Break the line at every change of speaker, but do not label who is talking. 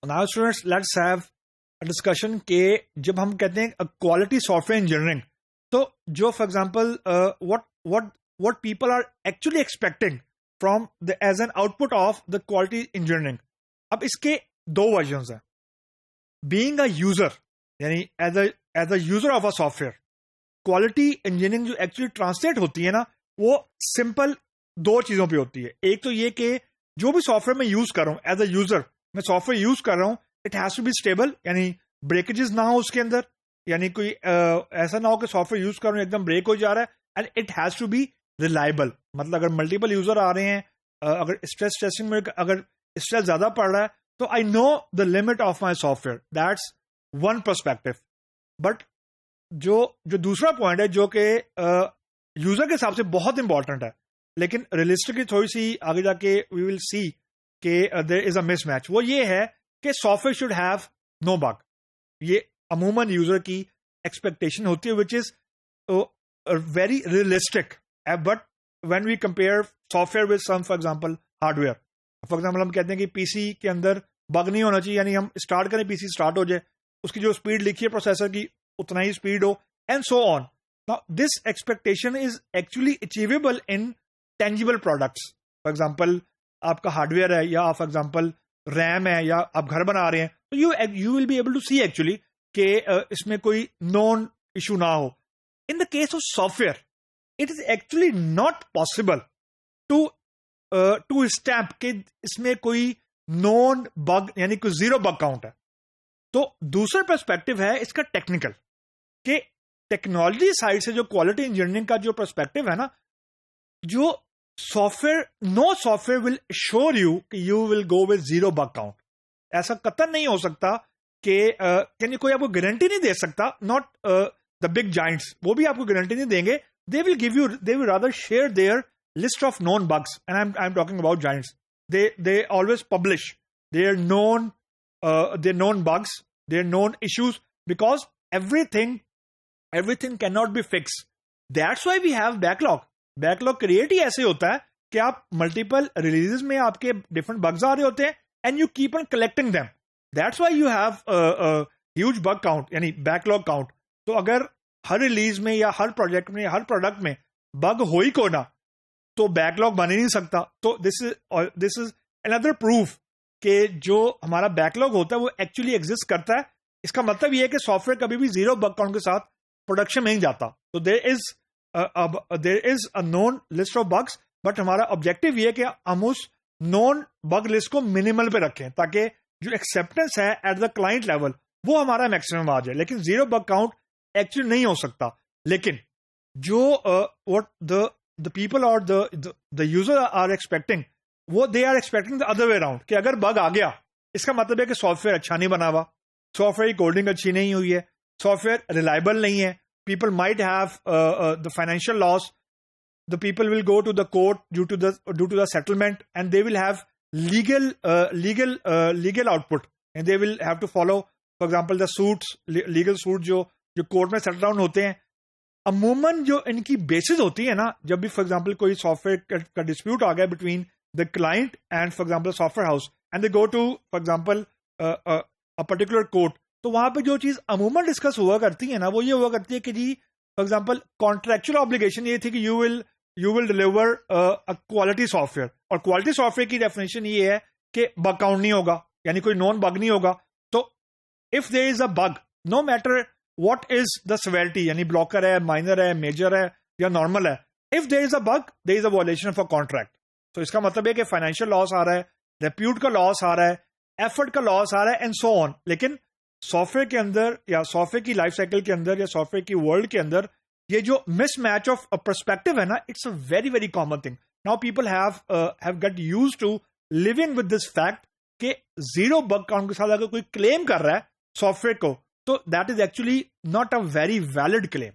Now students let's have a discussion के जब हम कहते हैं क्वालिटी सॉफ्टवेयर इंजीनियरिंग, तो जो for example what people are actually expecting from the as an output of the quality engineering. अब इसके दो वर्जन्स हैं। बीइंग अ यूजर, यानी as a user of a software, quality engineering जो actually translate होती है ना, वो सिंपल दो चीजों पे होती है। एक तो ये कि जो भी सॉफ्टवेयर मैं यूज कर रहा हूं एज अ यूजर, मैं सॉफ्टवेयर यूज कर रहा हूं, it has to be stable, यानी ब्रेकेजेस ना हो उसके अंदर, यानी कोई ऐसा ना हो कि सॉफ्टवेयर यूज कर रहा हूं एकदम ब्रेक हो जा रहा है, and it has to be reliable. मतलब अगर मल्टीपल यूजर आ रहे हैं, अगर स्ट्रेस टेस्टिंग में अगर स्ट्रेस ज्यादा पड़ रहा है, तो I know the limit of my software. That's one perspective. But जो दूसरा पॉइंट है जो कि यूजर के हिसाब से बहुत इंपॉर्टेंट है, लेकिन रियलिस्टिकली थोड़ी सी आगे जाके वी विल सी कि देयर इज अ मिसमैच, वो ये है कि software should have no bug. ये अमूमन यूजर की एक्सपेक्टेशन होती है, which is very realistic. But when we compare software with some for example hardware, for example हम कहते हैं कि पीसी के अंदर बग नहीं होना चाहिए, यानी हम स्टार्ट करें पीसी स्टार्ट हो जाए, उसकी जो स्पीड लिखी है प्रोसेसर की उतना ही स्पीड हो, and so on. Now this expectation is actually achievable in tangible products. For example आपका हार्डवेयर है, या फॉर एग्जांपल रैम है, या आप घर बना रहे हैं, तो you will be able to see actually कि इसमें कोई नॉन इशू ना हो। In the case of software it is actually not possible to stamp कि इसमें कोई नॉन बग, यानी कोई जीरो बग काउंट है। तो दूसरा पर्सपेक्टिव है इसका टेक्निकल, कि टेक्नोलॉजी साइड से जो क्वालिटी इंजीनियरिंग का जो पर्सपेक्टिव है ना, जो software, no software will sure you कि you will go with zero bug count. ऐसा कतई नहीं हो सकता कि यानी कोई आपको गारंटी नहीं दे सकता। नॉट द बिग जाइंट्स, वो भी आपको गारंटी नहीं देंगे। They will give you, they will rather share their list of known bugs, and I am talking about Giants. they always publish their known bugs, their known issues, because everything cannot be fixed. That's why we have backlog create ही ऐसे होता है कि आप multiple releases में आपके different bugs आ रहे होते हैं, and you keep on collecting them. That's why you have huge bug count, यानी बैकलॉग काउंट। तो अगर हर रिलीज में या हर प्रोजेक्ट में, हर प्रोडक्ट में बग हो ही को ना, तो बैकलॉग बन ही नहीं सकता। तो दिस इज अनदर प्रूफ कि जो हमारा बैकलॉग होता है वो एक्चुअली एग्जिस्ट करता है। इसका मतलब ये है कि सॉफ्टवेयर कभी भी जीरो बग काउंट के साथ प्रोडक्शन में नहीं जाता। तो there is a known list of bugs, but हमारा ऑब्जेक्टिव ये है कि हम उस नोन बग लिस्ट को मिनिमल पे रखें, ताकि जो एक्सेप्टेंस है एट द क्लाइंट लेवल वो हमारा मैक्सिमम आ जाए। लेकिन जीरो बग काउंट एक्चुअली नहीं हो सकता। लेकिन जो what the people or the user are expecting, वो they are expecting the other way around, कि अगर बग आ गया इसका मतलब है कि सॉफ्टवेयर अच्छा नहीं बना हुआ, सॉफ्टवेयर की कोडिंग अच्छी नहीं हुई है, सॉफ्टवेयर रिलायबल नहीं है, people might have the financial loss, the people will go to the court due to the settlement, and they will have legal output, and they will have to follow for example the legal suits जो court में settle down होते हैं। अमूमन जो इनकी basis होती है ना, जब भी फॉर एग्जांपल कोई सॉफ्टवेयर का डिस्प्यूट आ गया between the client and for example software house, and they go to for example a particular court, तो वहां पे जो चीज अमूमन डिस्कस हुआ करती है ना, वो ये हुआ करती है कि जी फॉर एग्जांपल कॉन्ट्रेक्चुअल ऑब्लिगेशन ये थी कि you will deliver a quality software, और क्वालिटी सॉफ्टवेयर की डेफिनेशन ये है कि बग काउंट नहीं होगा, यानी कोई नॉन बग नहीं होगा। तो if there is a bug, no matter what is the severity, यानी ब्लॉकर है, माइनर है, मेजर है या नॉर्मल है, if there is a bug there is a violation of a contract। तो इसका मतलब है कि फाइनेंशियल लॉस आ रहा है, रेप्यूट का लॉस आ रहा है, एफर्ट का लॉस आ रहा है, एंड सो ऑन। लेकिन सॉफ्टवेयर के अंदर या सॉफ्टवेयर की लाइफ साइकिल के अंदर या सॉफ्टवेयर की वर्ल्ड के अंदर ये जो मिसमैच ऑफ पर्सपेक्टिव है ना, it's a very very common thing. Now people have get used to living with this fact कि जीरो बग काउंट के साथ अगर कोई क्लेम कर रहा है सॉफ्टवेयर को, तो that is actually not a very valid claim.